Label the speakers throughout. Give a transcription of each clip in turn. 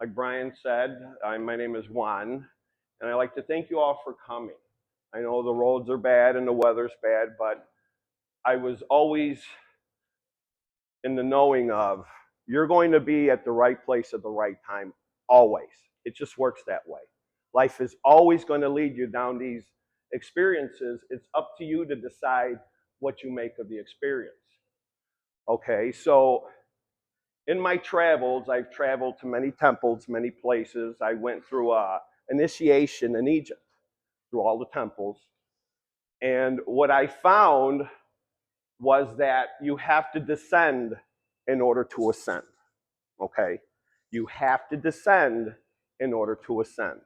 Speaker 1: Like Brian said, my name is Juan, and I'd like to thank you all for coming. I know the roads are bad and the weather's bad, but I was always in the knowing of you're going to be at the right place at the right time, always. It just works that way. Life is always going to lead you down these experiences. It's up to you to decide what you make of the experience. Okay, so in my travels, I've traveled to many temples, many places. I went through initiation in Egypt, through all the temples. And what I found was that you have to descend in order to ascend. Okay? You have to descend in order to ascend.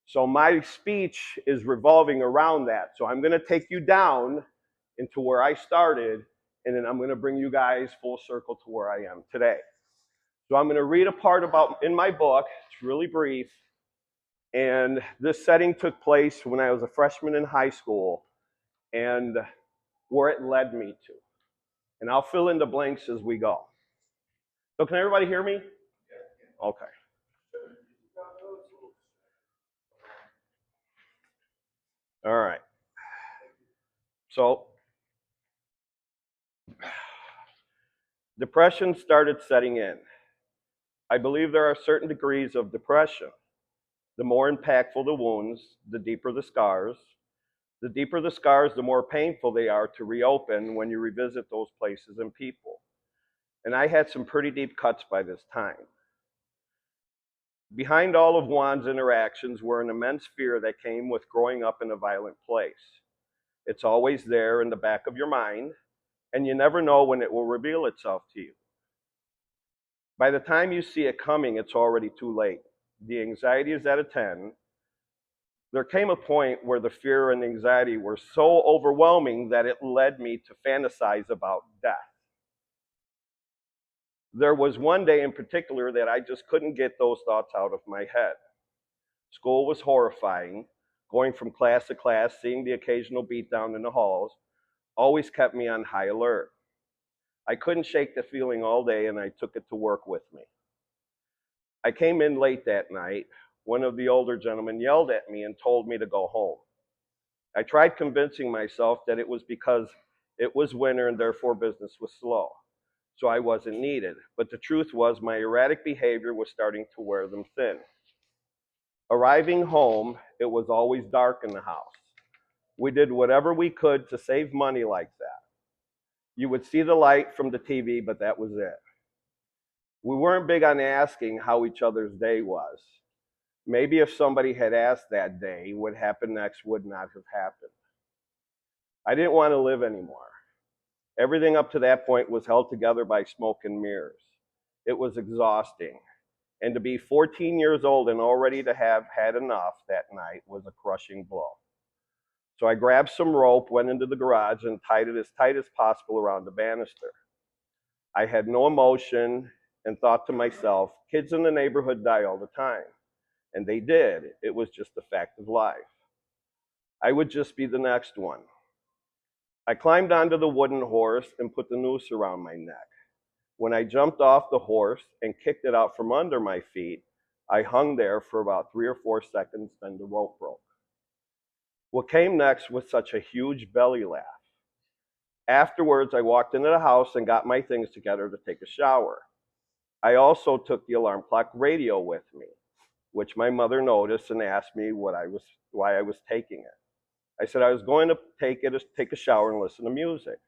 Speaker 1: So my speech is revolving around that. So I'm going to take you down into where I started, and then I'm going to bring you guys full circle to where I am today. So I'm going to read a part about in my book. It's really brief. And this setting took place when I was a freshman in high school and where it led me to. And I'll fill in the blanks as we go. So can everybody hear me? Okay. All right. So depression started setting in. I believe there are certain degrees of depression. The more impactful the wounds, the deeper the scars. The deeper the scars, the more painful they are to reopen when you revisit those places and people. And I had some pretty deep cuts by this time. Behind all of Juan's interactions were an immense fear that came with growing up in a violent place. It's always there in the back of your mind, and you never know when it will reveal itself to you. By the time you see it coming, it's already too late. The anxiety is at a 10. There came a point where the fear and anxiety were so overwhelming that it led me to fantasize about death. There was one day in particular that I just couldn't get those thoughts out of my head. School was horrifying. Going from class to class, seeing the occasional beatdown in the halls, always kept me on high alert. I couldn't shake the feeling all day, and I took it to work with me. I came in late that night. One of the older gentlemen yelled at me and told me to go home. I tried convincing myself that it was because it was winter and therefore business was slow, so I wasn't needed. But the truth was my erratic behavior was starting to wear them thin. Arriving home, it was always dark in the house. We did whatever we could to save money like that. You would see the light from the TV, but that was it. We weren't big on asking how each other's day was. Maybe if somebody had asked that day, what happened next would not have happened. I didn't want to live anymore. Everything up to that point was held together by smoke and mirrors. It was exhausting. And to be 14 years old and already to have had enough that night was a crushing blow. So I grabbed some rope, went into the garage, and tied it as tight as possible around the banister. I had no emotion and thought to myself, kids in the neighborhood die all the time. And they did. It was just a fact of life. I would just be the next one. I climbed onto the wooden horse and put the noose around my neck. When I jumped off the horse and kicked it out from under my feet, I hung there for about 3 or 4 seconds, then the rope broke. What came next was such a huge belly laugh. Afterwards, I walked into the house and got my things together to take a shower. I also took the alarm clock radio with me, which my mother noticed and asked me why I was taking it. I said I was going to take a shower and listen to music.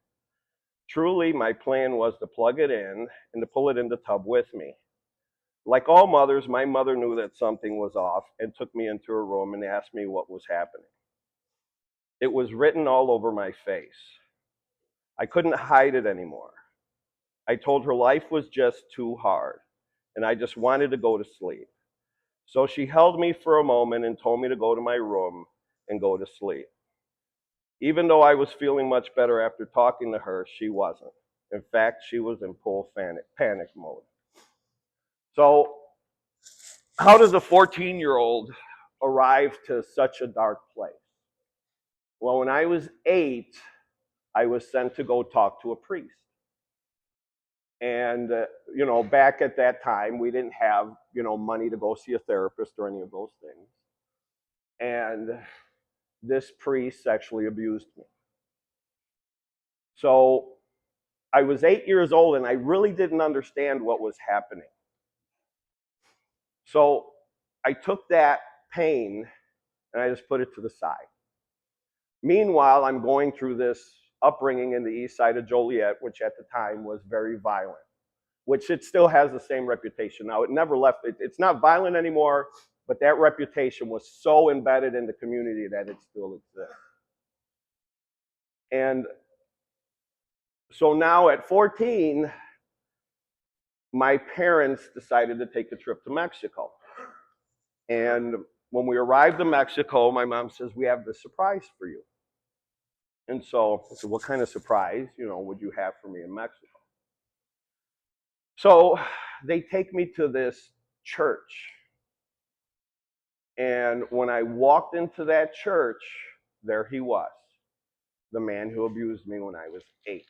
Speaker 1: Truly, my plan was to plug it in and to pull it in the tub with me. Like all mothers, my mother knew that something was off and took me into her room and asked me what was happening. It was written all over my face. I couldn't hide it anymore. I told her life was just too hard, and I just wanted to go to sleep. So she held me for a moment and told me to go to my room and go to sleep. Even though I was feeling much better after talking to her, she wasn't. In fact, she was in full panic mode. So, how does a 14-year-old arrive to such a dark place? Well, when I was 8, I was sent to go talk to a priest. And, you know, back at that time, we didn't have, you know, money to go see a therapist or any of those things. And this priest sexually abused me. So I was 8 years old and I really didn't understand what was happening. So I took that pain and I just put it to the side. Meanwhile, I'm going through this upbringing in the east side of Joliet, which at the time was very violent, which it still has the same reputation. Now, it never left, it's not violent anymore, but that reputation was so embedded in the community that it still exists. And so now at 14, my parents decided to take a trip to Mexico. And when we arrived in Mexico, my mom says, we have this surprise for you. And so I said, what kind of surprise, you know, would you have for me in Mexico? So they take me to this church. And when I walked into that church, there he was, the man who abused me when I was 8.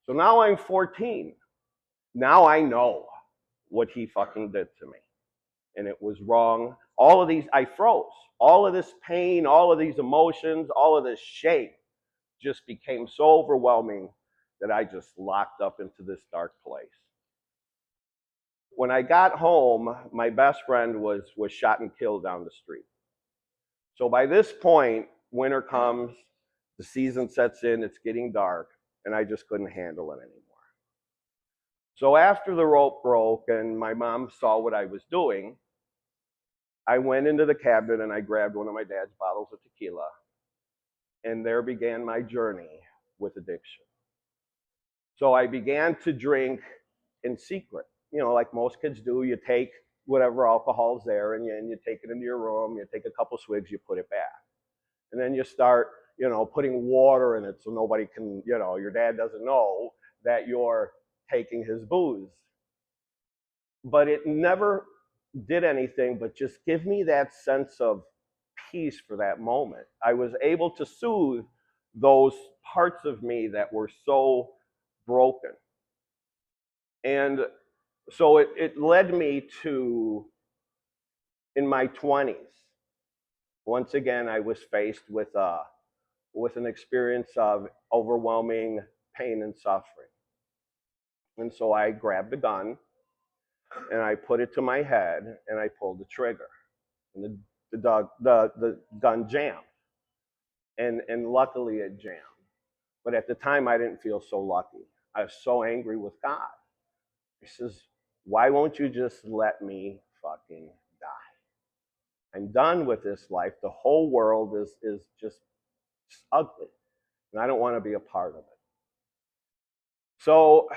Speaker 1: So now I'm 14. Now I know what he fucking did to me. And it was wrong. All of these, I froze. All of this pain, all of these emotions, all of this shame just became so overwhelming that I just locked up into this dark place. When I got home, my best friend was shot and killed down the street. So by this point, winter comes, the season sets in, it's getting dark, and I just couldn't handle it anymore. So after the rope broke and my mom saw what I was doing, I went into the cabinet and I grabbed one of my dad's bottles of tequila, and there began my journey with addiction. So I began to drink in secret. You know, like most kids do, you take whatever alcohol's there and you take it into your room, you take a couple swigs, you put it back. And then you start, you know, putting water in it so nobody can, you know, your dad doesn't know that you're taking his booze. But it never did anything but just give me that sense of peace for that moment. I was able to soothe those parts of me that were so broken. And so it led me to, in my 20s, once again, I was faced with an experience of overwhelming pain and suffering. And so I grabbed a gun and I put it to my head and I pulled the trigger. And the gun jammed. And luckily it jammed. But at the time I didn't feel so lucky. I was so angry with God. He says, why won't you just let me fucking die? I'm done with this life. The whole world is just ugly. And I don't want to be a part of it. So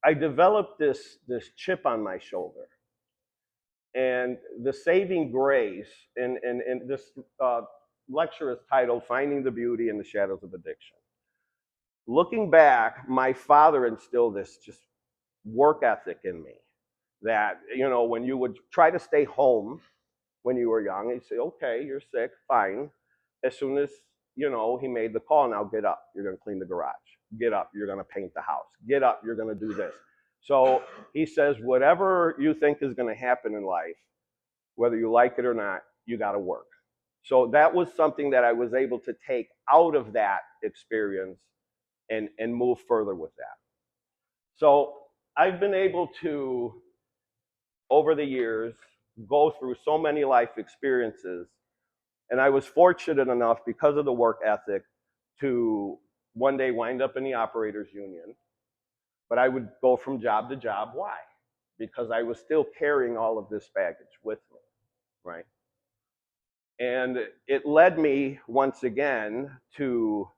Speaker 1: I developed this chip on my shoulder. And the saving grace, and this lecture is titled Finding the Beauty in the Shadows of Addiction. Looking back, my father instilled this just work ethic in me that, you know, when you would try to stay home when you were young, he'd say, okay, you're sick, fine. As soon as, you know, he made the call, now get up, you're going to clean the garage. Get up, you're going to paint the house. Get up, you're going to do this. So he says, whatever you think is going to happen in life, whether you like it or not, you got to work. So that was something that I was able to take out of that experience and move further with that. So I've been able to, over the years, go through so many life experiences. And I was fortunate enough, because of the work ethic, to one day wind up in the operators union. But I would go from job to job. Why? Because I was still carrying all of this baggage with me, right? And it led me once again to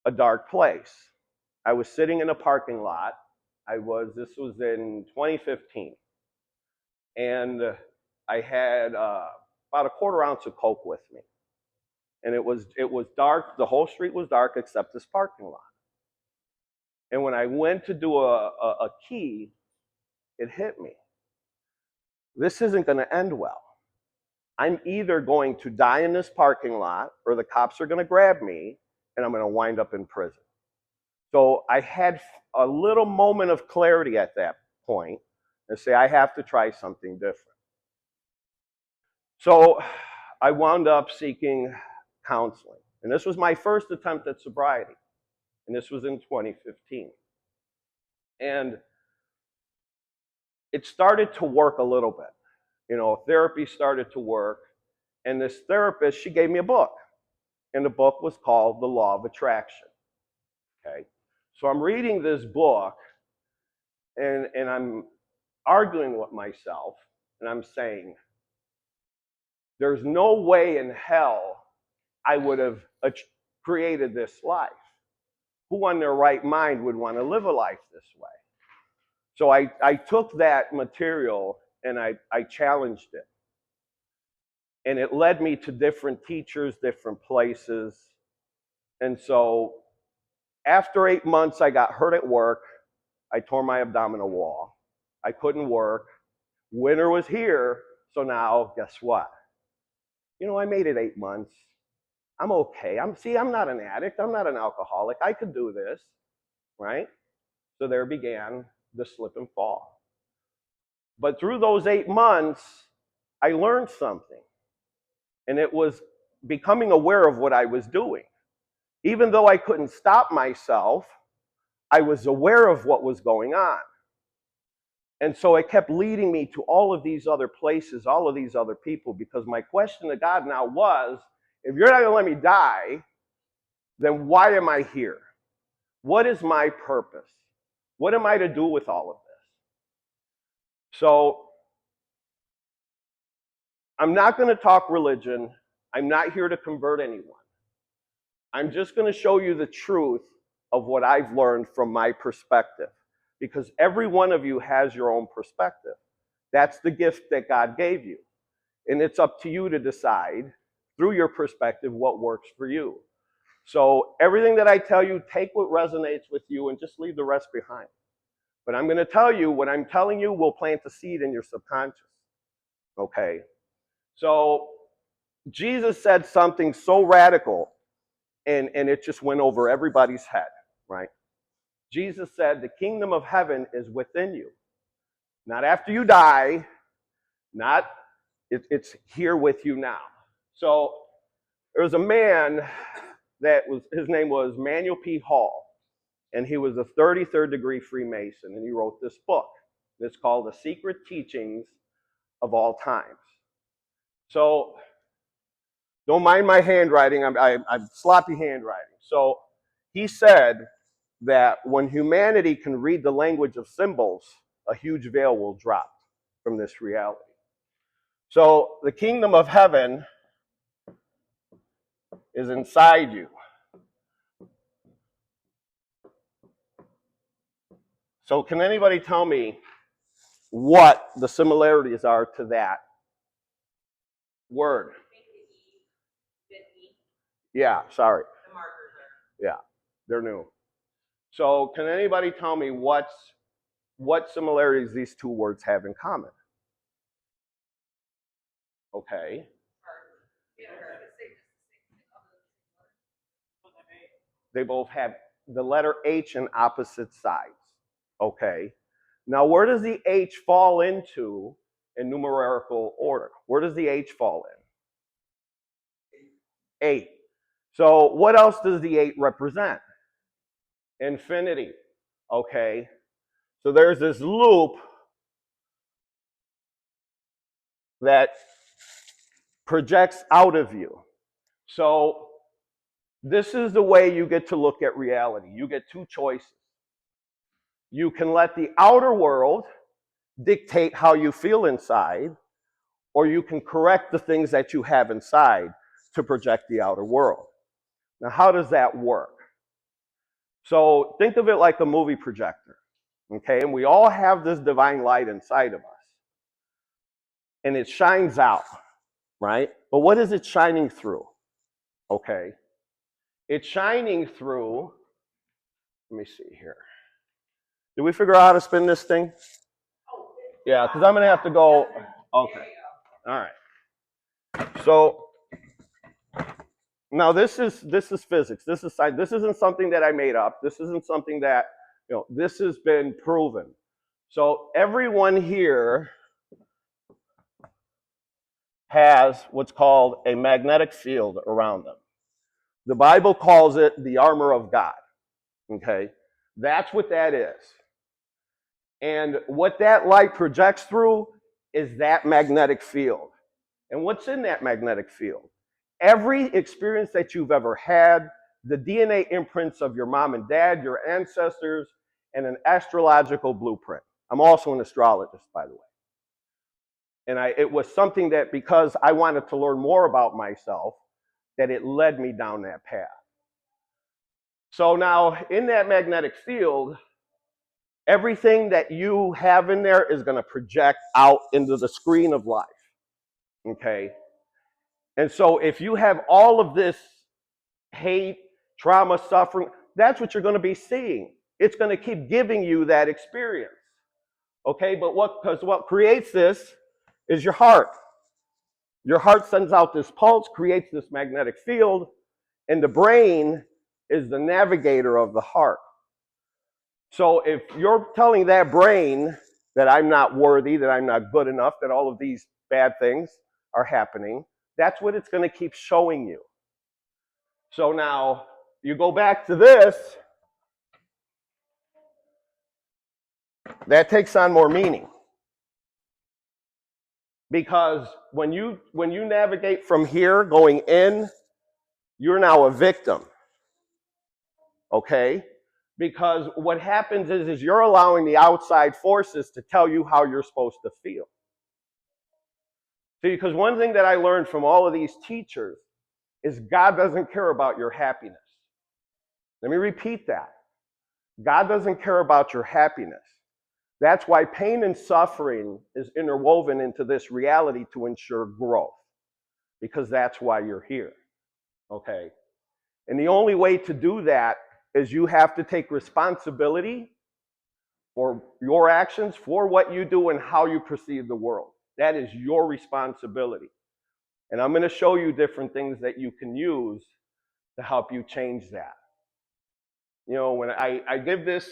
Speaker 1: a dark place. I was sitting in a parking lot. This was in 2015. And I had about a quarter ounce of Coke with me. And it was dark. The whole street was dark except this parking lot. And when I went to do a key, it hit me. This isn't going to end well. I'm either going to die in this parking lot or the cops are going to grab me and I'm going to wind up in prison. So I had a little moment of clarity at that point and say, I have to try something different. So I wound up seeking counseling. And this was my first attempt at sobriety. And this was in 2015. And it started to work a little bit. You know, therapy started to work. And this therapist, she gave me a book. And the book was called The Law of Attraction. Okay. So I'm reading this book and I'm arguing with myself. And I'm saying, there's no way in hell I would have created this life. Who in their right mind would want to live a life this way? So I took that material and I challenged it. And it led me to different teachers, different places. And so after 8 months, I got hurt at work. I tore my abdominal wall. I couldn't work. Winter was here. So now, guess what? You know, I made it 8 months. I'm okay. I'm not an addict. I'm not an alcoholic. I could do this, right? So there began the slip and fall. But through those 8 months, I learned something. And it was becoming aware of what I was doing. Even though I couldn't stop myself, I was aware of what was going on. And so it kept leading me to all of these other places, all of these other people, because my question to God now was, if you're not going to let me die, then why am I here? What is my purpose? What am I to do with all of this? So I'm not going to talk religion. I'm not here to convert anyone. I'm just going to show you the truth of what I've learned from my perspective, because every one of you has your own perspective. That's the gift that God gave you. And it's up to you to decide through your perspective what works for you. So everything that I tell you, take what resonates with you and just leave the rest behind. But I'm going to tell you, what I'm telling you will plant a seed in your subconscious. Okay? So Jesus said something so radical, and it just went over everybody's head, right? Jesus said, the kingdom of heaven is within you. Not after you die, it's here with you now. So there was a man his name was Manuel P. Hall, and he was a 33rd degree Freemason, and he wrote this book. It's called The Secret Teachings of All Times. So don't mind my handwriting, I'm sloppy handwriting. So he said that when humanity can read the language of symbols, a huge veil will drop from this reality. So the kingdom of heaven is inside you. So can anybody tell me what the similarities are to that word? Yeah, sorry. The markers are. Yeah, they're new. So can anybody tell me what similarities these two words have in common? Okay. They both have the letter H in opposite sides. Okay. Now, where does the H fall into in numerical order? Where does the H fall in? 8. So what else does the 8 represent? Infinity. Okay. So there's this loop that projects out of you. So this is the way you get to look at reality. You get two choices. You can let the outer world dictate how you feel inside, or you can correct the things that you have inside to project the outer world. Now, how does that work? So think of it like a movie projector, okay? And we all have this divine light inside of us. And it shines out, right? But what is it shining through? Okay. It's shining through, let me see here. Did we figure out how to spin this thing? Yeah, because I'm going to have to go. Okay. All right. So Now this is physics. This is science. This isn't something that I made up. This isn't something that, this has been proven. So everyone here has what's called a magnetic field around them. The Bible calls it the armor of God. Okay? That's what that is. And what that light projects through is that magnetic field. And what's in that magnetic field? Every experience that you've ever had, the DNA imprints of your mom and dad, your ancestors, and an astrological blueprint. I'm also an astrologist, by the way. And it was something that, because I wanted to learn more about myself, that it led me down that path. So now, in that magnetic field, everything that you have in there is going to project out into the screen of life. Okay? And so if you have all of this hate, trauma, suffering, that's what you're going to be seeing. It's going to keep giving you that experience. Okay? But because what creates this is your heart. Your heart sends out this pulse, creates this magnetic field, and the brain is the navigator of the heart. So if you're telling that brain that I'm not worthy, that I'm not good enough, that all of these bad things are happening, that's what it's going to keep showing you. So now you go back to this, that takes on more meaning. Because when you navigate from here going in, you're now a victim. Okay? Because what happens is you're allowing the outside forces to tell you how you're supposed to feel. See, because one thing that I learned from all of these teachers is God doesn't care about your happiness. Let me repeat that. God doesn't care about your happiness. That's why pain and suffering is interwoven into this reality to ensure growth. Because that's why you're here. Okay? And the only way to do that is you have to take responsibility for your actions, for what you do, and how you perceive the world. That is your responsibility. And I'm going to show you different things that you can use to help you change that. When I give this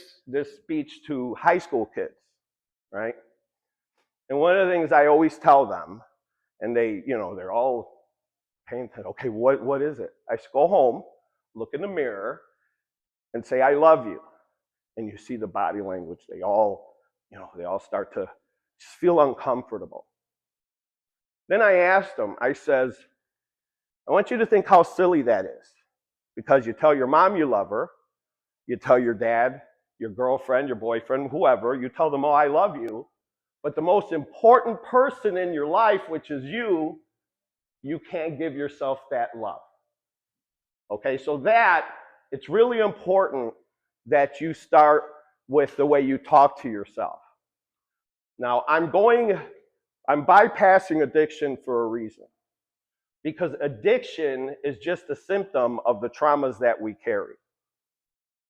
Speaker 1: speech to high school kids, right? And one of the things I always tell them, and they're all painted, okay, what is it? I go home, look in the mirror, and say, I love you. And you see the body language. They all start to just feel uncomfortable. Then I asked them, I says, I want you to think how silly that is. Because you tell your mom you love her, you tell your dad, your girlfriend, your boyfriend, whoever, you tell them, oh, I love you. But the most important person in your life, which is you can't give yourself that love. Okay, so it's really important that you start with the way you talk to yourself. Now, I'm bypassing addiction for a reason. Because addiction is just a symptom of the traumas that we carry.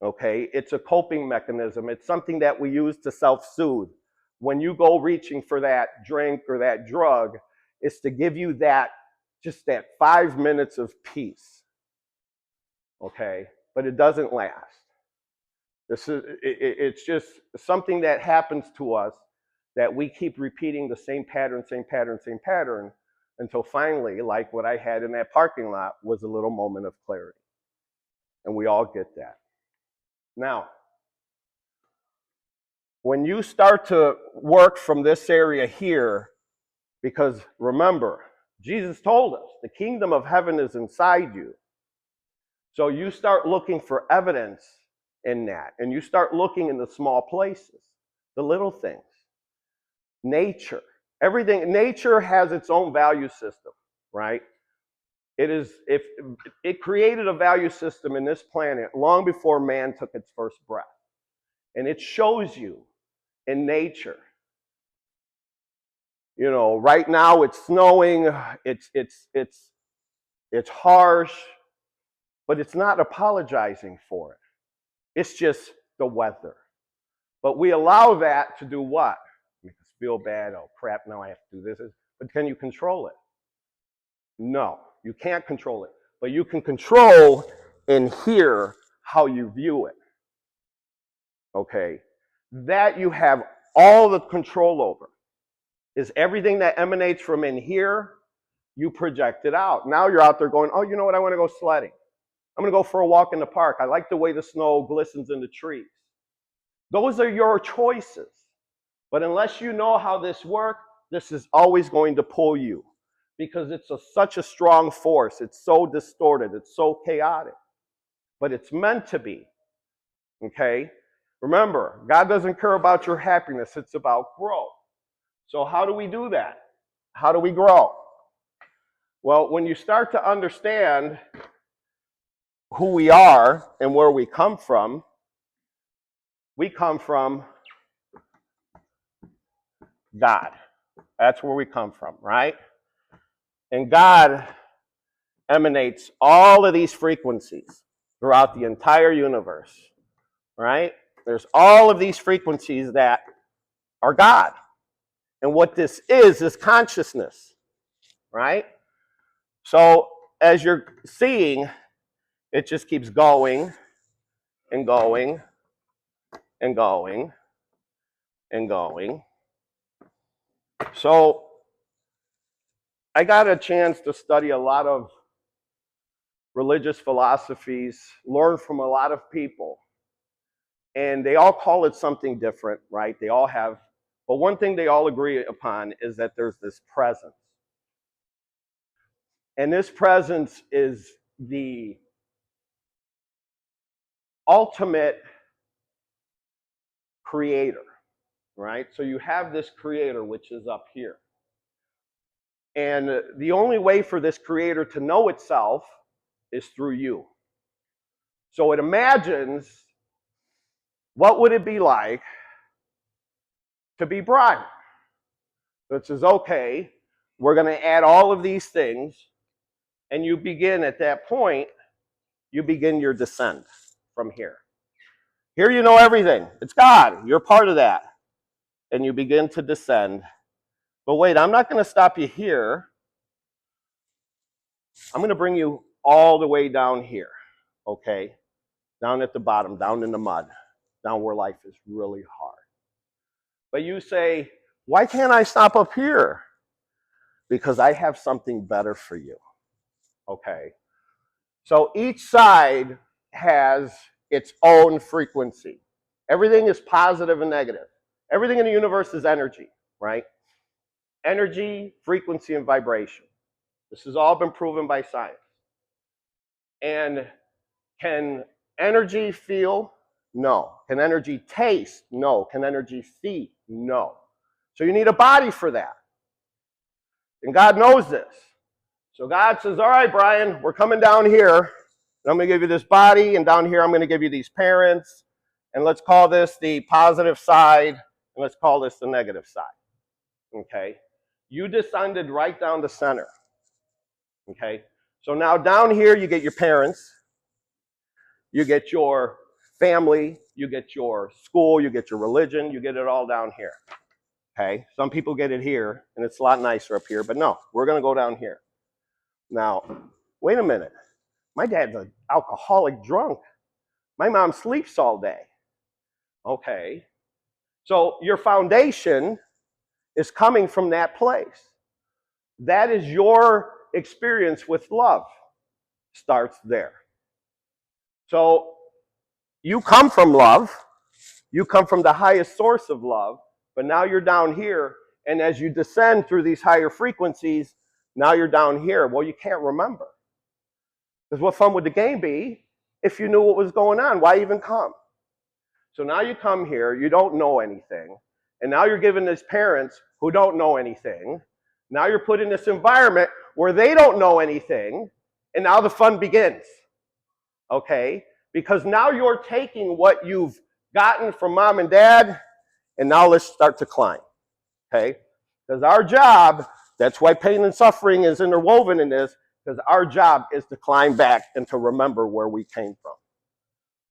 Speaker 1: Okay? It's a coping mechanism. It's something that we use to self-soothe. When you go reaching for that drink or that drug, it's to give you just that 5 minutes of peace. Okay? But it doesn't last. It's just something that happens to us that we keep repeating the same pattern, until finally, like what I had in that parking lot, was a little moment of clarity. And we all get that. Now, when you start to work from this area here, because remember, Jesus told us, the kingdom of heaven is inside you. So you start looking for evidence in that, and you start looking in the small places, the little things. Nature. Everything. Nature has its own value system, right? It created a value system in this planet long before man took its first breath. And it shows you in nature. Right now it's snowing, it's harsh, but it's not apologizing for it. It's just the weather. But we allow that to do what? Make us feel bad. Oh crap, now I have to do this. But can you control it? No, you can't control it. but you can control in here how you view it. Okay? That you have all the control over. Is everything that emanates from in here, you project it out. Now you're out there going, oh, you know what, I want to go sledding. I'm going to go for a walk in the park. I like the way the snow glistens in the trees. Those are your choices. But unless you know how this works, this is always going to pull you because it's such a strong force. It's so distorted. It's so chaotic. But it's meant to be. Okay? Remember, God doesn't care about your happiness. It's about growth. So how do we do that? How do we grow? Well, when you start to understand who we are and where we come from God. That's where we come from, right? And God emanates all of these frequencies throughout the entire universe, right? There's all of these frequencies that are God. And what this is consciousness, right? So as you're seeing, it just keeps going and going and going and going. So I got a chance to study a lot of religious philosophies, learn from a lot of people. And they all call it something different, right? They all have, but one thing they all agree upon is that there's this presence. And this presence is the ultimate creator, right? So you have this creator, which is up here. And the only way for this creator to know itself is through you. So it imagines, what would it be like to be Brian? So it says, okay, we're going to add all of these things, and you begin at that point, you begin your descent from here. Here you know everything. It's God. You're part of that. And you begin to descend. But wait, I'm not going to stop you here. I'm going to bring you all the way down here, okay? Down at the bottom, down in the mud, down where life is really hard. But you say, why can't I stop up here? Because I have something better for you, okay? So each side has its own frequency. Everything is positive and negative. Everything in the universe is energy, right? Energy, frequency, and vibration. This has all been proven by science. And can energy feel? No. Can energy taste? No. Can energy see? No. So you need a body for that. And God knows this. So God says, all right, Brian, we're coming down here. And I'm going to give you this body. And down here, I'm going to give you these parents. And let's call this the positive side. And let's call this the negative side. Okay? You descended right down the center. Okay? So now down here, you get your parents. You get your family, you get your school, you get your religion, you get it all down here. Okay? Some people get it here, and it's a lot nicer up here, but no, we're going to go down here. Now, wait a minute. My dad's an alcoholic drunk. My mom sleeps all day. Okay. So your foundation is coming from that place. That is your experience with love. Starts there. So you come from love. You come from the highest source of love, but now you're down here, and as you descend through these higher frequencies, now you're down here. Well, you can't remember. Because what fun would the game be if you knew what was going on? Why even come? So now you come here, you don't know anything, and now you're given these parents who don't know anything. Now you're put in this environment where they don't know anything, and now the fun begins. Okay? Because now you're taking what you've gotten from mom and dad, and now let's start to climb, okay? Because our job, that's why pain and suffering is interwoven in this, because our job is to climb back and to remember where we came from,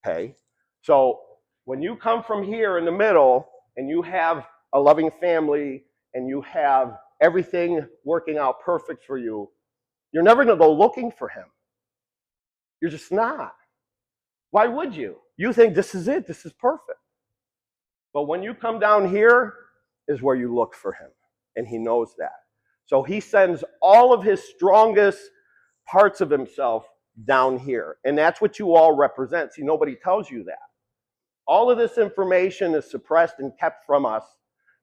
Speaker 1: okay? So when you come from here in the middle, and you have a loving family, and you have everything working out perfect for you, you're never going to go looking for him. You're just not. Why would you? You think this is it, this is perfect. But when you come down here is where you look for him, and he knows that. So he sends all of his strongest parts of himself down here, and that's what you all represent. See, nobody tells you that. All of this information is suppressed and kept from us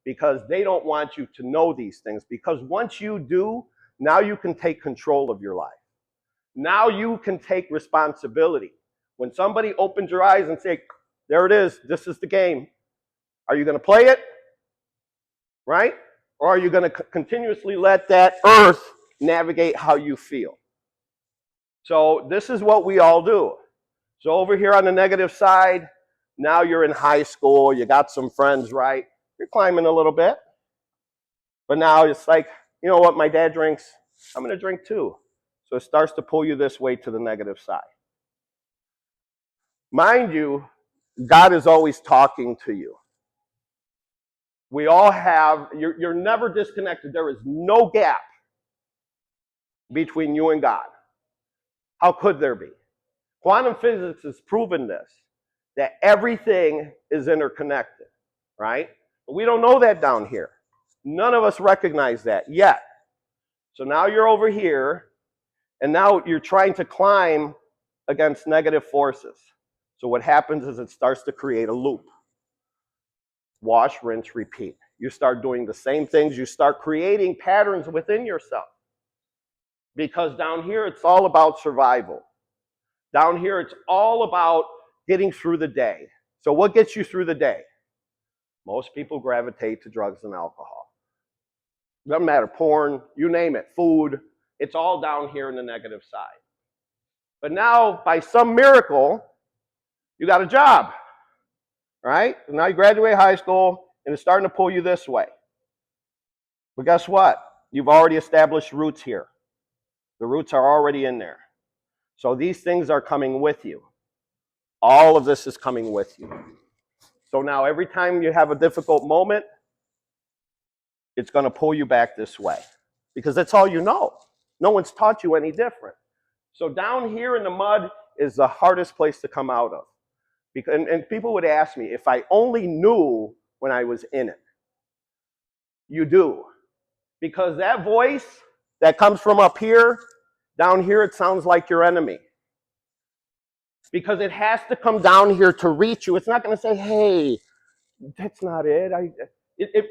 Speaker 1: because they don't want you to know these things, because once you do, now you can take control of your life. Now you can take responsibility. When somebody opens your eyes and say, there it is, this is the game, are you going to play it? Right? Or are you going to continuously let that earth navigate how you feel? So this is what we all do. So over here on the negative side, now you're in high school, you got some friends, right? You're climbing a little bit. But now it's like, you know what, my dad drinks, I'm going to drink too. So it starts to pull you this way to the negative side. Mind you, God is always talking to you. We all have, you're never disconnected. There is no gap between you and God. How could there be? Quantum physics has proven this, that everything is interconnected, right? But we don't know that down here. None of us recognize that yet. So now you're over here, and now you're trying to climb against negative forces. So what happens is it starts to create a loop. Wash, rinse, repeat. You start doing the same things. You start creating patterns within yourself. Because down here, it's all about survival. Down here, it's all about getting through the day. So what gets you through the day? Most people gravitate to drugs and alcohol. Doesn't matter, porn, you name it, food. It's all down here in the negative side. But now, by some miracle, you got a job. Right? Now you graduate high school, and it's starting to pull you this way. But guess what? You've already established roots here. The roots are already in there. So these things are coming with you. All of this is coming with you. So now every time you have a difficult moment, it's going to pull you back this way. Because that's all you know. No one's taught you any different. So down here in the mud is the hardest place to come out of. And people would ask me, if I only knew when I was in it. You do. Because that voice that comes from up here, down here it sounds like your enemy. Because it has to come down here to reach you. It's not going to say, hey, that's not it.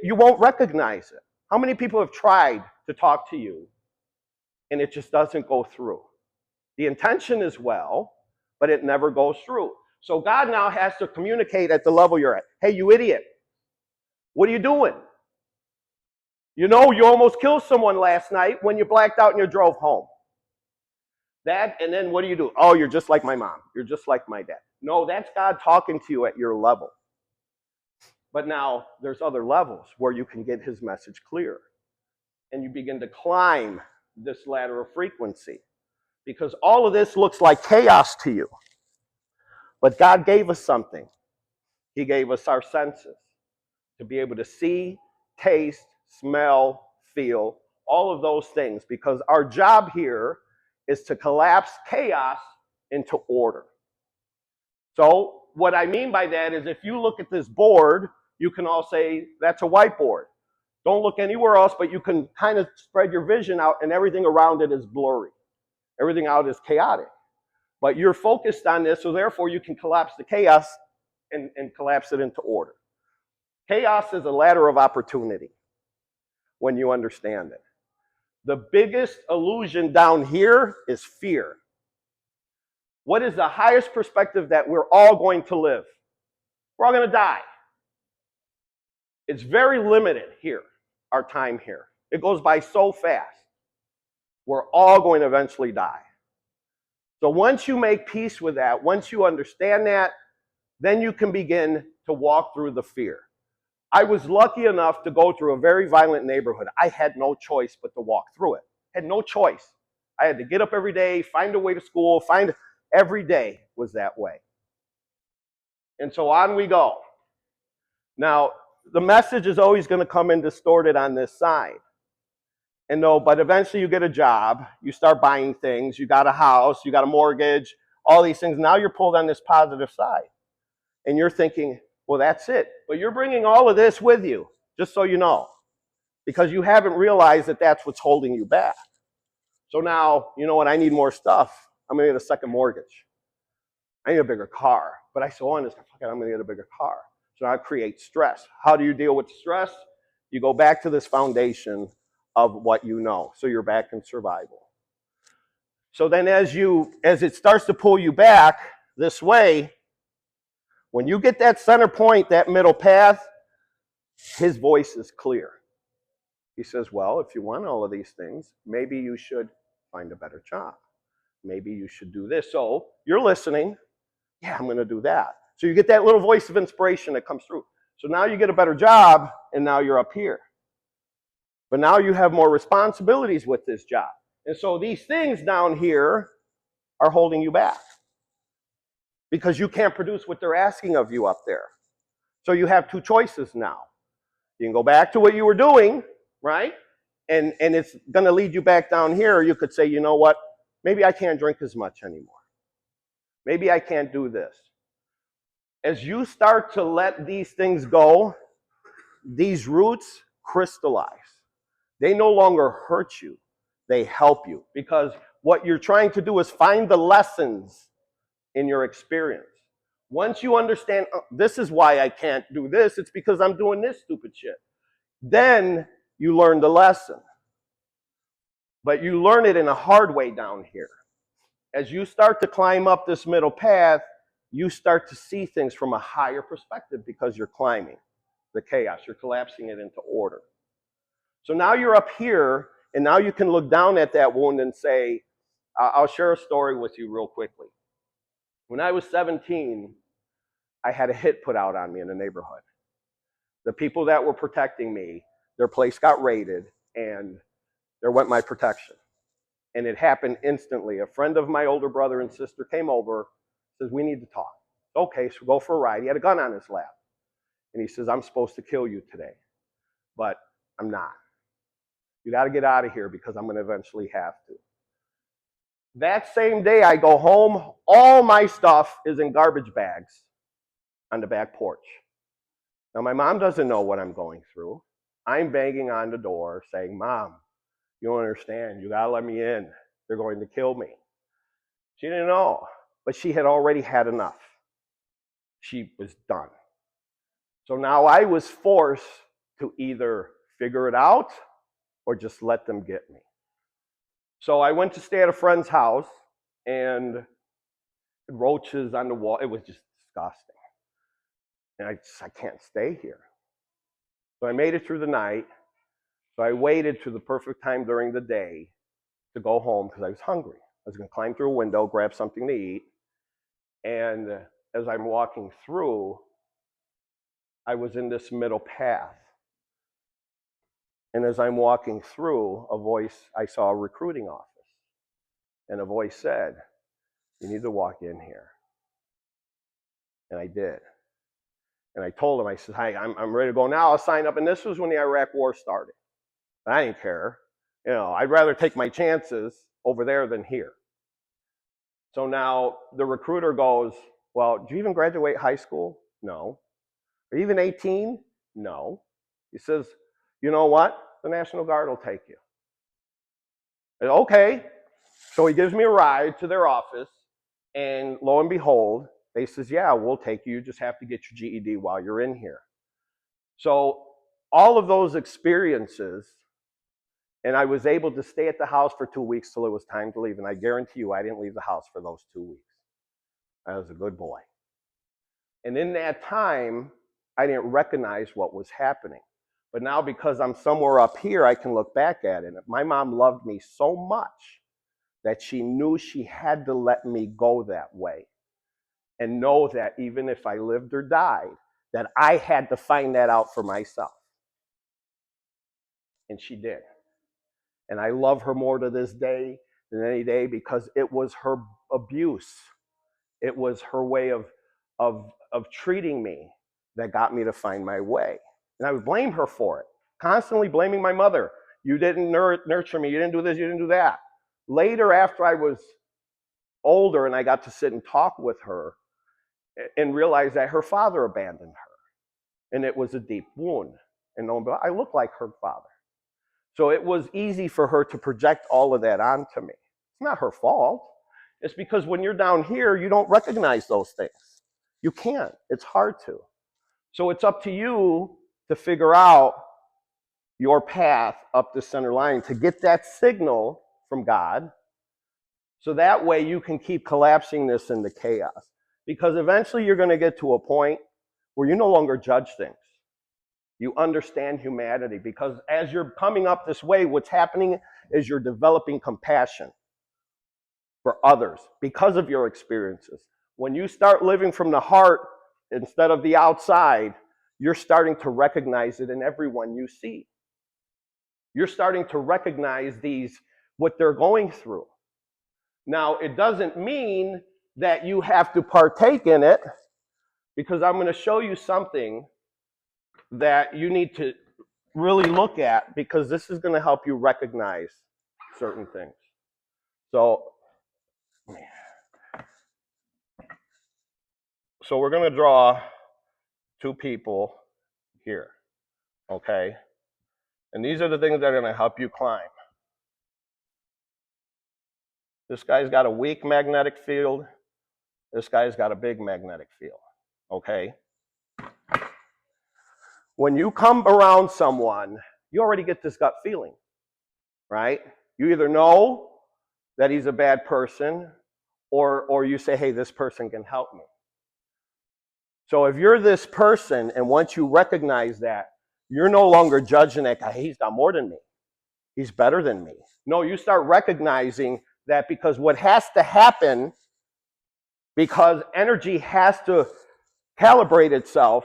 Speaker 1: You won't recognize it. How many people have tried to talk to you and it just doesn't go through? The intention is well, but it never goes through. So God now has to communicate at the level you're at. Hey, you idiot. What are you doing? You know you almost killed someone last night when you blacked out and you drove home. That, and then what do? Oh, you're just like my mom. You're just like my dad. No, that's God talking to you at your level. But now there's other levels where you can get his message clear. And you begin to climb this ladder of frequency. Because all of this looks like chaos to you. But God gave us something. He gave us our senses to be able to see, taste, smell, feel, all of those things. Because our job here is to collapse chaos into order. So what I mean by that is if you look at this board, you can all say, that's a whiteboard. Don't look anywhere else, but you can kind of spread your vision out and everything around it is blurry. Everything out is chaotic. But you're focused on this, so therefore you can collapse the chaos and collapse it into order. Chaos is a ladder of opportunity when you understand it. The biggest illusion down here is fear. What is the highest perspective that we're all going to live? We're all going to die. It's very limited here, our time here. It goes by so fast. We're all going to eventually die. So once you make peace with that, once you understand that, then you can begin to walk through the fear. I was lucky enough to go through a very violent neighborhood. I had no choice but to walk through it. I had no choice. I had to get up every day, find a way to school, every day was that way. And so on we go. Now, the message is always going to come in distorted on this side. But eventually you get a job, you start buying things, you got a house, you got a mortgage, all these things. Now you're pulled on this positive side. And you're thinking, well, that's it. But you're bringing all of this with you, just so you know, because you haven't realized that that's what's holding you back. So now, you know what, I need more stuff. I'm going to get a second mortgage. I need a bigger car. But I saw on this, I'm going to get a bigger car. So now I create stress. How do you deal with stress? You go back to this foundation of what you know. So you're back in survival. So then as it starts to pull you back this way, when you get that center point, that middle path, his voice is clear. He says, well, if you want all of these things, maybe you should find a better job. Maybe you should do this. So you're listening. Yeah, I'm going to do that. So you get that little voice of inspiration that comes through. So now you get a better job, and now you're up here. But now you have more responsibilities with this job. And so these things down here are holding you back because you can't produce what they're asking of you up there. So you have two choices now. You can go back to what you were doing, right? And it's going to lead you back down here. You could say, you know what? Maybe I can't drink as much anymore. Maybe I can't do this. As you start to let these things go, these roots crystallize. They no longer hurt you. They help you. Because what you're trying to do is find the lessons in your experience. Once you understand, oh, this is why I can't do this, it's because I'm doing this stupid shit. Then you learn the lesson. But you learn it in a hard way down here. As you start to climb up this middle path, you start to see things from a higher perspective because you're climbing the chaos. You're collapsing it into order. So now you're up here, and now you can look down at that wound and say, I'll share a story with you real quickly. When I was 17, I had a hit put out on me in the neighborhood. The people that were protecting me, their place got raided, and there went my protection. And it happened instantly. A friend of my older brother and sister came over, says, we need to talk. Okay, so go for a ride. He had a gun on his lap. And he says, I'm supposed to kill you today, but I'm not. You got to get out of here because I'm going to eventually have to. That same day I go home, all my stuff is in garbage bags on the back porch. Now my mom doesn't know what I'm going through. I'm banging on the door saying, Mom, you don't understand. You got to let me in. They're going to kill me. She didn't know, but she had already had enough. She was done. So now I was forced to either figure it out or just let them get me. So I went to stay at a friend's house, and roaches on the wall. It was just disgusting. And I can't stay here. So I made it through the night. So I waited to the perfect time during the day to go home because I was hungry. I was going to climb through a window, grab something to eat. And as I'm walking through, I was in this middle path. And as I'm walking through, I saw a recruiting office. And a voice said, you need to walk in here. And I did. And I told him, I said, hi, I'm ready to go now. I'll sign up. And this was when the Iraq War started. I didn't care. You know, I'd rather take my chances over there than here. So now the recruiter goes, well, do you even graduate high school? No. Are you even 18? No. He says, you know what? The National Guard will take you. I said, okay. So he gives me a ride to their office, and lo and behold, they says, yeah, we'll take you. You just have to get your GED while you're in here. So all of those experiences, and I was able to stay at the house for 2 weeks till it was time to leave. And I guarantee you, I didn't leave the house for those 2 weeks. I was a good boy. And in that time, I didn't recognize what was happening. But now because I'm somewhere up here, I can look back at it. My mom loved me so much that she knew she had to let me go that way. And know that even if I lived or died, that I had to find that out for myself. And she did. And I love her more to this day than any day because it was her abuse. It was her way of treating me that got me to find my way. And I would blame her for it, constantly blaming my mother. You didn't nurture me, you didn't do this, you didn't do that. Later, after I was older and I got to sit and talk with her and realize that her father abandoned her. And it was a deep wound. And I look like her father. So it was easy for her to project all of that onto me. It's not her fault. It's because when you're down here, you don't recognize those things. You can't. It's hard to. So it's up to you to figure out your path up the center line to get that signal from God, so that way you can keep collapsing this into chaos. Because eventually you're going to get to a point where you no longer judge things. You understand humanity, because as you're coming up this way, what's happening is you're developing compassion for others because of your experiences. When you start living from the heart instead of the outside, you're starting to recognize it in everyone you see. You're starting to recognize what they're going through. Now, it doesn't mean that you have to partake in it, because I'm going to show you something that you need to really look at, because this is going to help you recognize certain things. So we're going to draw two people here, okay? And these are the things that are going to help you climb. This guy's got a weak magnetic field. This guy's got a big magnetic field, okay? When you come around someone, you already get this gut feeling, right? You either know that he's a bad person, or you say, hey, this person can help me. So if you're this person, and once you recognize that, you're no longer judging that guy, hey, he's got more than me. He's better than me. No, you start recognizing that, because what has to happen, because energy has to calibrate itself,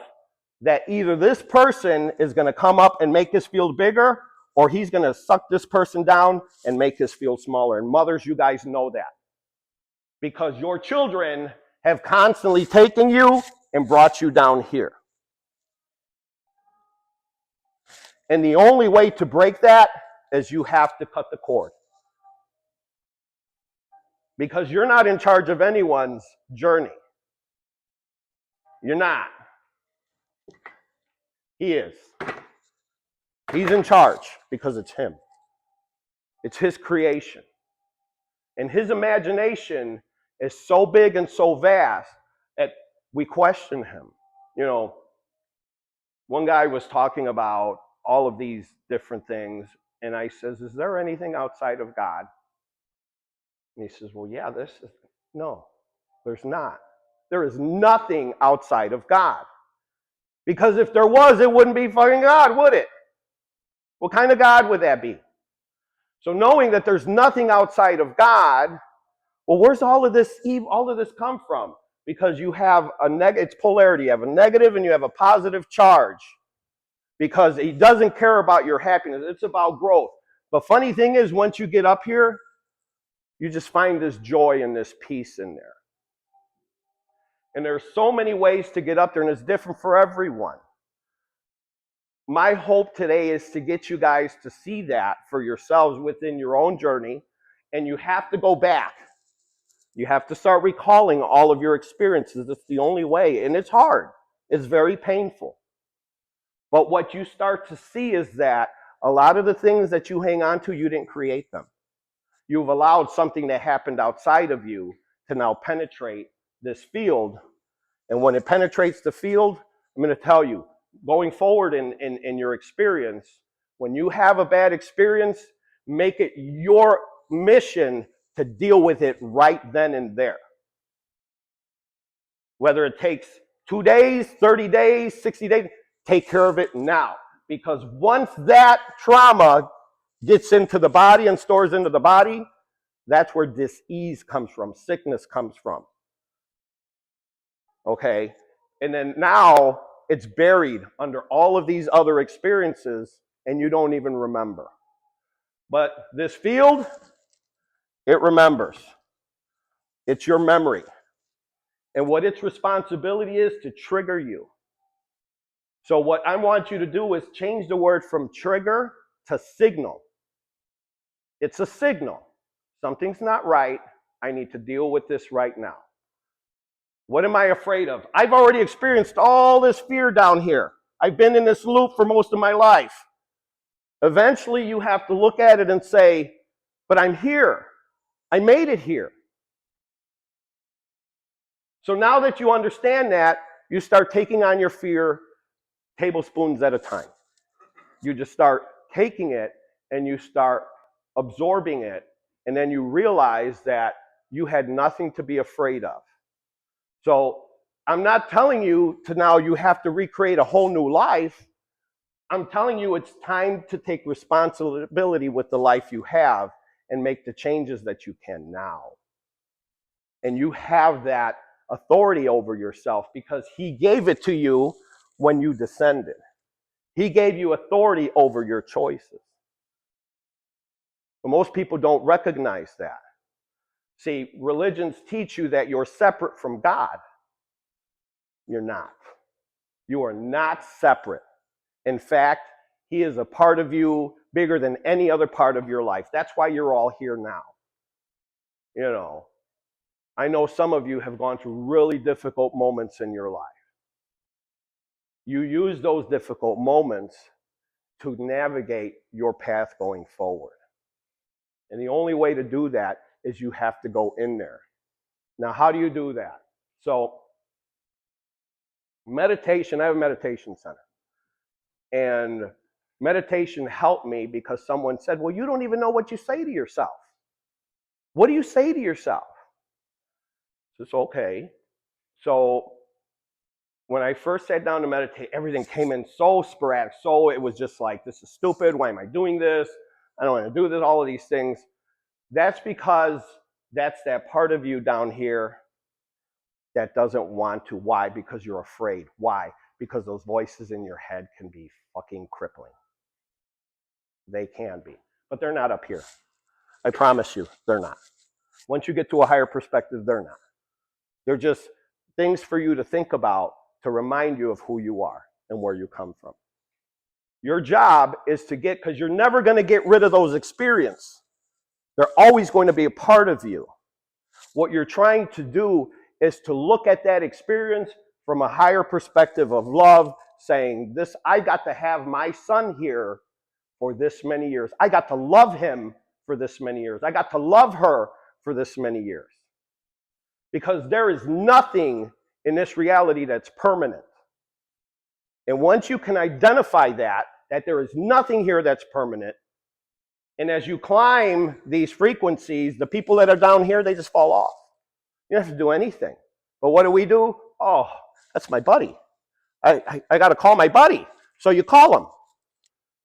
Speaker 1: that either this person is going to come up and make his field bigger, or he's going to suck this person down and make his field smaller. And mothers, you guys know that, because your children have constantly taken you and brought you down here. And the only way to break that is you have to cut the cord. Because you're not in charge of anyone's journey. You're not. He is. He's in charge, because it's him. It's his creation. And his imagination is so big and so vast that we question him. You know, one guy was talking about all of these different things, and I says, is there anything outside of God? And he says, well, yeah, no, there's not. There is nothing outside of God. Because if there was, it wouldn't be fucking God, would it? What kind of God would that be? So knowing that there's nothing outside of God, well, where's all of this come from? Because you have it's polarity. You have a negative and you have a positive charge. Because he doesn't care about your happiness. It's about growth. But funny thing is, once you get up here, you just find this joy and this peace in there. And there's so many ways to get up there, and it's different for everyone. My hope today is to get you guys to see that for yourselves within your own journey, and you have to go back. You have to start recalling all of your experiences. It's the only way, and it's hard. It's very painful. But what you start to see is that a lot of the things that you hang on to, you didn't create them. You've allowed something that happened outside of you to now penetrate this field. And when it penetrates the field, I'm going to tell you, going forward in your experience, when you have a bad experience, make it your mission to deal with it right then and there. Whether it takes 2 days, 30 days, 60 days, take care of it now. Because once that trauma gets into the body and stores into the body, that's where disease comes from, sickness comes from. Okay? And then now it's buried under all of these other experiences, and you don't even remember. But this field, it remembers. It's your memory. And what its responsibility is to trigger you. So what I want you to do is change the word from trigger to signal. It's a signal. Something's not right. I need to deal with this right now. What am I afraid of? I've already experienced all this fear down here. I've been in this loop for most of my life. Eventually, you have to look at it and say, but I'm here. I made it here. So now that you understand that, you start taking on your fear tablespoons at a time. You just start taking it and you start absorbing it, and then you realize that you had nothing to be afraid of. So I'm not telling you to now you have to recreate a whole new life. I'm telling you it's time to take responsibility with the life you have and make the changes that you can now. And you have that authority over yourself because he gave it to you when you descended. He gave you authority over your choices. But most people don't recognize that. See, religions teach you that you're separate from God. You're not. You are not separate. In fact, he is a part of you bigger than any other part of your life. That's why you're all here now. You know, I know some of you have gone through really difficult moments in your life. You use those difficult moments to navigate your path going forward. And the only way to do that is you have to go in there. Now, how do you do that? So, meditation, I have a meditation center. And meditation helped me because someone said, well, you don't even know what you say to yourself. What do you say to yourself? So it's okay. So when I first sat down to meditate, everything came in so sporadic. So it was just like, this is stupid. Why am I doing this? I don't want to do this, all of these things. That's because that's that part of you down here that doesn't want to. Why? Because you're afraid. Why? Because those voices in your head can be fucking crippling. They can be. But they're not up here. I promise you, they're not. Once you get to a higher perspective, they're not. They're just things for you to think about to remind you of who you are and where you come from. Your job is to get, because you're never going to get rid of those experiences. They're always going to be a part of you. What you're trying to do is to look at that experience from a higher perspective of love, saying, this, I got to have my son here for this many years. I got to love him for this many years. I got to love her for this many years. Because there is nothing in this reality that's permanent. And once you can identify that there is nothing here that's permanent, and as you climb these frequencies, the people that are down here, they just fall off. You don't have to do anything. But what do? Oh, that's my buddy. I got to call my buddy. So you call him.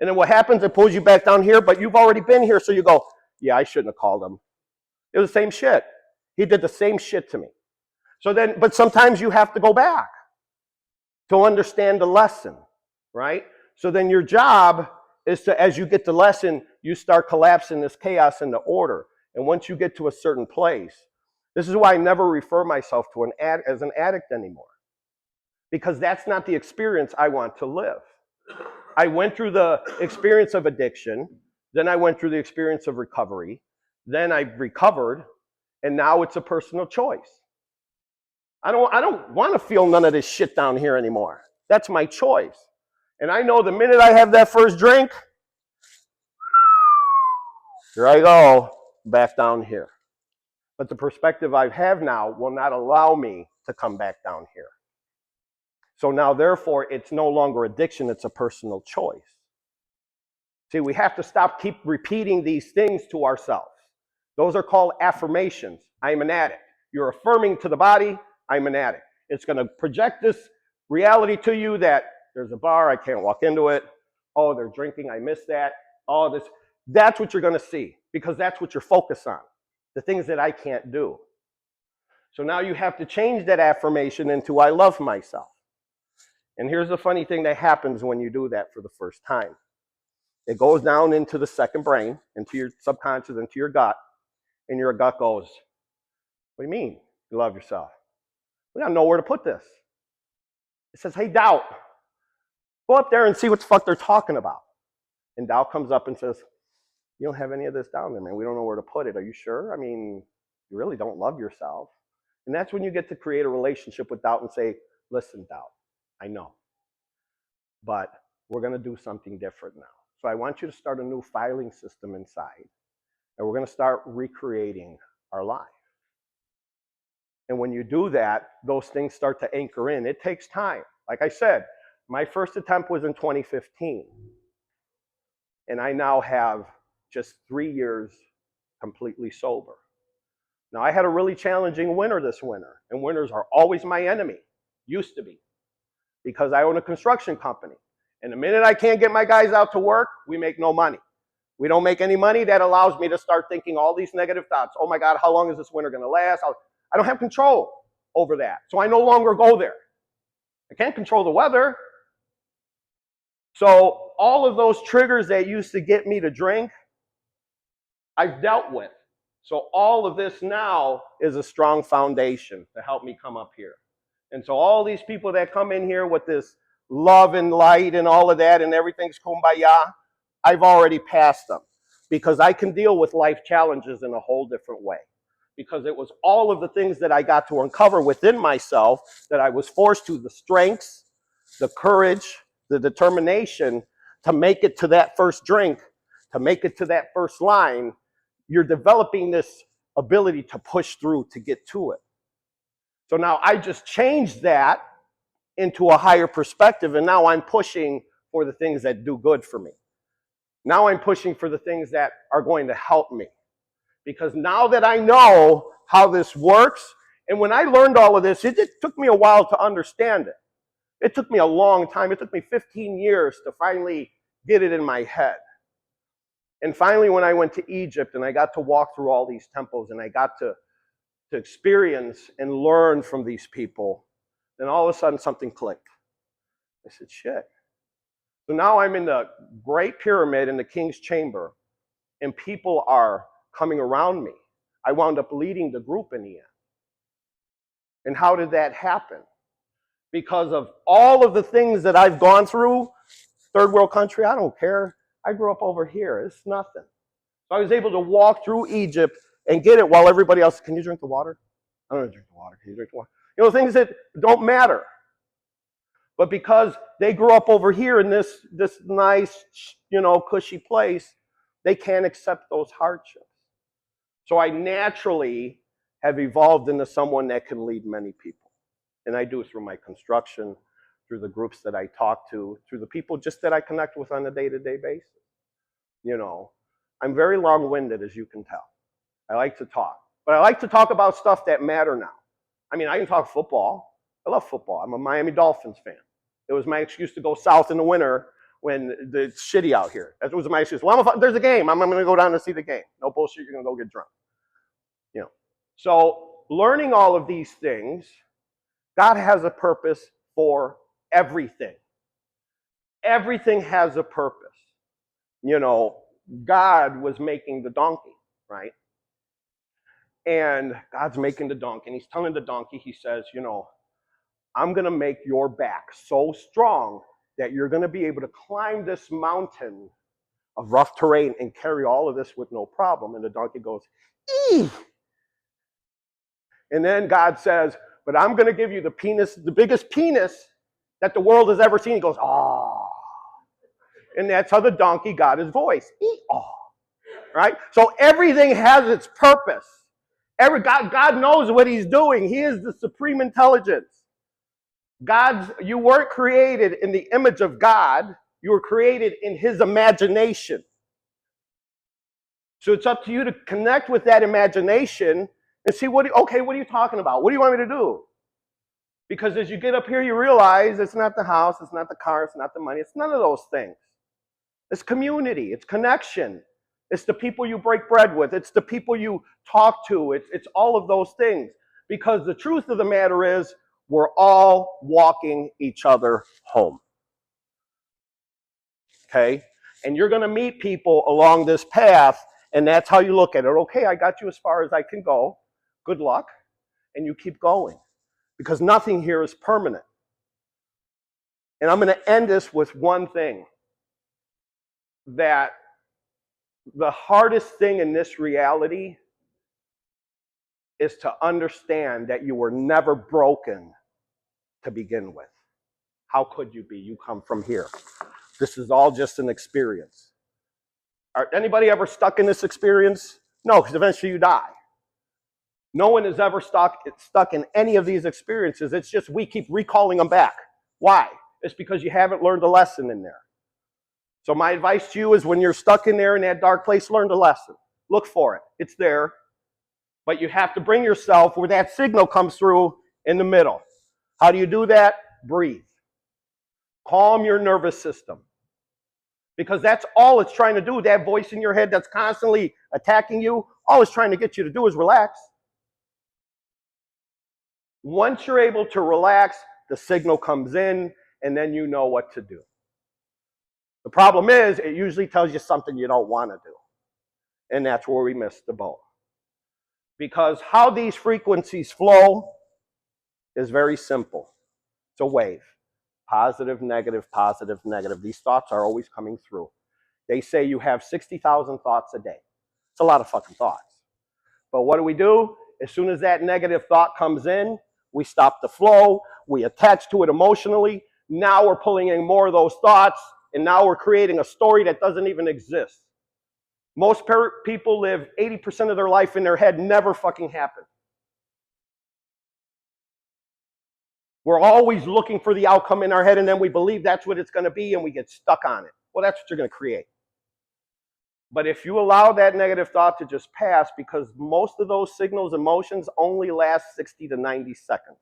Speaker 1: And then what happens? It pulls you back down here, but you've already been here, so you go, yeah, I shouldn't have called him. It was the same shit. He did the same shit to me. So then, but sometimes you have to go back to understand the lesson, right? So then your job is to, as you get the lesson, you start collapsing this chaos into order. And once you get to a certain place, this is why I never refer myself to as an addict anymore. Because that's not the experience I want to live. I went through the experience of addiction, then I went through the experience of recovery, then I recovered, and now it's a personal choice. I don't want to feel none of this shit down here anymore. That's my choice. And I know the minute I have that first drink, here I go, back down here. But the perspective I have now will not allow me to come back down here. So now, therefore, it's no longer addiction, it's a personal choice. See, we have to keep repeating these things to ourselves. Those are called affirmations. I'm an addict. You're affirming to the body, I'm an addict. It's going to project this reality to you that there's a bar, I can't walk into it. Oh, they're drinking, I missed that. All this. That's what you're going to see because that's what you're focused on. The things that I can't do. So now you have to change that affirmation into I love myself. And here's the funny thing that happens when you do that for the first time. It goes down into the second brain, into your subconscious, into your gut, and your gut goes, what do you mean you love yourself? We gotta know where to put this. It says, hey, doubt, go up there and see what the fuck they're talking about. And doubt comes up and says, you don't have any of this down there, man. We don't know where to put it. Are you sure? I mean, You really don't love yourself. And that's when you get to create a relationship with doubt and say, listen, doubt, I know, but we're going to do something different now. So I want you to start a new filing system inside, and we're going to start recreating our life. And when you do that, those things start to anchor in. It takes time. Like I said, my first attempt was in 2015. And I now have just 3 years completely sober. Now, I had a really challenging winter this winter, and winters are always my enemy. Used to be, because I own a construction company. And the minute I can't get my guys out to work, we make no money. We don't make any money. That allows me to start thinking all these negative thoughts. Oh my God, how long is this winter going to last? I don't have control over that. So I no longer go there. I can't control the weather. So all of those triggers that used to get me to drink, I've dealt with. So all of this now is a strong foundation to help me come up here. And so all these people that come in here with this love and light and all of that and everything's kumbaya, I've already passed them, because I can deal with life challenges in a whole different way. Because it was all of the things that I got to uncover within myself that I was forced to, the strengths, the courage, the determination to make it to that first drink, to make it to that first line. You're developing this ability to push through to get to it. So now I just changed that into a higher perspective, and now I'm pushing for the things that do good for me. Now I'm pushing for the things that are going to help me. Because now that I know how this works, and when I learned all of this, it took me a while to understand it. It took me a long time. It took me 15 years to finally get it in my head. And finally, when I went to Egypt and I got to walk through all these temples and I got to experience and learn from these people, then all of a sudden something clicked. I said, shit. So now I'm in the Great Pyramid in the King's Chamber, and people are coming around me. I wound up leading the group in the end. And how did that happen? Because of all of the things that I've gone through, third world country, I don't care. I grew up over here. It's nothing. So I was able to walk through Egypt and get it while everybody else, can you drink the water? I don't want to drink the water. Can you drink the water? You know, things that don't matter. But because they grew up over here in this nice, cushy place, they can't accept those hardships. So I naturally have evolved into someone that can lead many people. And I do through my construction, through the groups that I talk to, through the people just that I connect with on a day-to-day basis. I'm very long-winded, as you can tell. I like to talk. But I like to talk about stuff that matter now. I mean, I can talk football. I love football. I'm a Miami Dolphins fan. It was my excuse to go south in the winter when it's shitty out here. That was my excuse. Well, there's a game. I'm going to go down to see the game. No bullshit. You're going to go get drunk. So learning all of these things, God has a purpose for everything. Everything has a purpose. God was making the donkey, right? And God's making the donkey, and he's telling the donkey, he says, I'm going to make your back so strong that you're going to be able to climb this mountain of rough terrain and carry all of this with no problem. And the donkey goes, eee! And then God says, but I'm going to give you the biggest penis that the world has ever seen. He goes, ah. And that's how the donkey got his voice. Ee-aw. Right? So everything has its purpose. God knows what he's doing. He is the supreme intelligence. You weren't created in the image of God. You were created in his imagination. So it's up to you to connect with that imagination and see, what are you talking about? What do you want me to do? Because as you get up here, you realize it's not the house, it's not the car, it's not the money, it's none of those things. It's community, it's connection. It's the people you break bread with, it's the people you talk to, it's all of those things. Because the truth of the matter is, we're all walking each other home. Okay? And you're going to meet people along this path, and that's how you look at it. Okay, I got you as far as I can go. Good luck. And you keep going. Because nothing here is permanent. And I'm going to end this with one thing. That the hardest thing in this reality is to understand that you were never broken to begin with. How could you be? You come from here. This is all just an experience. Anybody ever stuck in this experience? No, because eventually you die. No one is ever stuck in any of these experiences. It's just we keep recalling them back. Why? It's because you haven't learned a lesson in there. So my advice to you is when you're stuck in there in that dark place, learn the lesson. Look for it. It's there. But you have to bring yourself where that signal comes through in the middle. How do you do that? Breathe. Calm your nervous system. Because that's all it's trying to do. That voice in your head that's constantly attacking you, all it's trying to get you to do is relax. Once you're able to relax, the signal comes in, and then you know what to do. The problem is, it usually tells you something you don't want to do. And that's where we miss the boat. Because how these frequencies flow is very simple. It's a wave. Positive, negative, positive, negative. These thoughts are always coming through. They say you have 60,000 thoughts a day. It's a lot of fucking thoughts. But what do? As soon as that negative thought comes in, we stop the flow, we attach to it emotionally. Now we're pulling in more of those thoughts, and now we're creating a story that doesn't even exist. Most people live 80% of their life in their head, never fucking happened. We're always looking for the outcome in our head, and then we believe that's what it's going to be, and we get stuck on it. Well, that's what you're going to create. But if you allow that negative thought to just pass, because most of those signals, emotions, only last 60 to 90 seconds.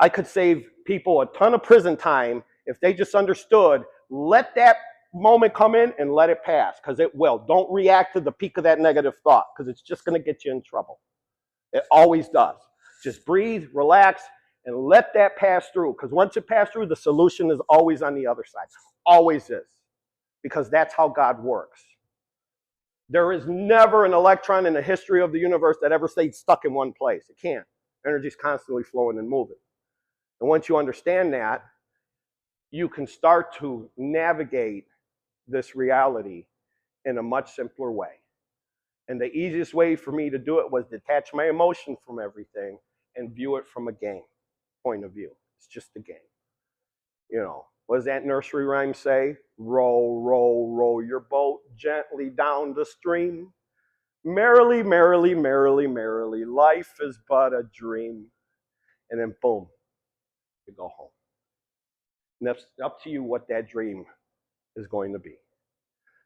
Speaker 1: I could save people a ton of prison time if they just understood, let that moment come in and let it pass, because it will. Don't react to the peak of that negative thought, because it's just going to get you in trouble. It always does. Just breathe, relax, and let that pass through, because once it passes through, the solution is always on the other side. Always is. Because that's how God works. There is never an electron in the history of the universe that ever stayed stuck in one place. It can't. Energy is constantly flowing and moving. And once you understand that, you can start to navigate this reality in a much simpler way. And the easiest way for me to do it was detach my emotion from everything and view it from a game point of view. It's just a game. You know, what does that nursery rhyme say? Row, row, row your boat gently down the stream. Merrily, merrily, merrily, merrily, life is but a dream. And then boom, you go home. And that's up to you what that dream is going to be.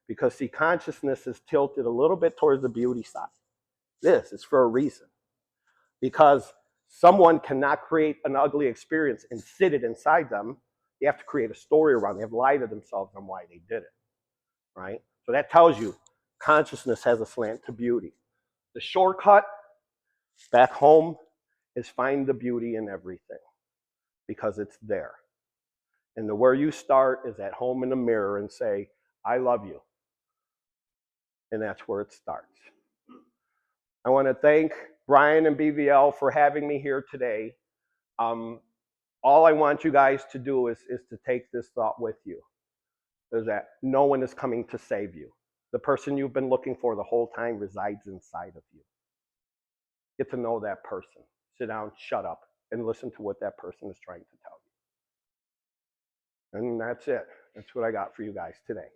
Speaker 1: Because see, consciousness is tilted a little bit towards the beauty side. This is for a reason. Because someone cannot create an ugly experience and sit it inside them. They have to create a story around it. They have to lie to themselves on why they did it, right? So that tells you consciousness has a slant to beauty. The shortcut back home is find the beauty in everything because it's there. And where you start is at home in the mirror and say, I love you. And that's where it starts. I want to thank Brian and BVL for having me here today. All I want you guys to do is to take this thought with you. Is that no one is coming to save you. The person you've been looking for the whole time resides inside of you. Get to know that person. Sit down, shut up, and listen to what that person is trying to tell you. And that's it. That's what I got for you guys today.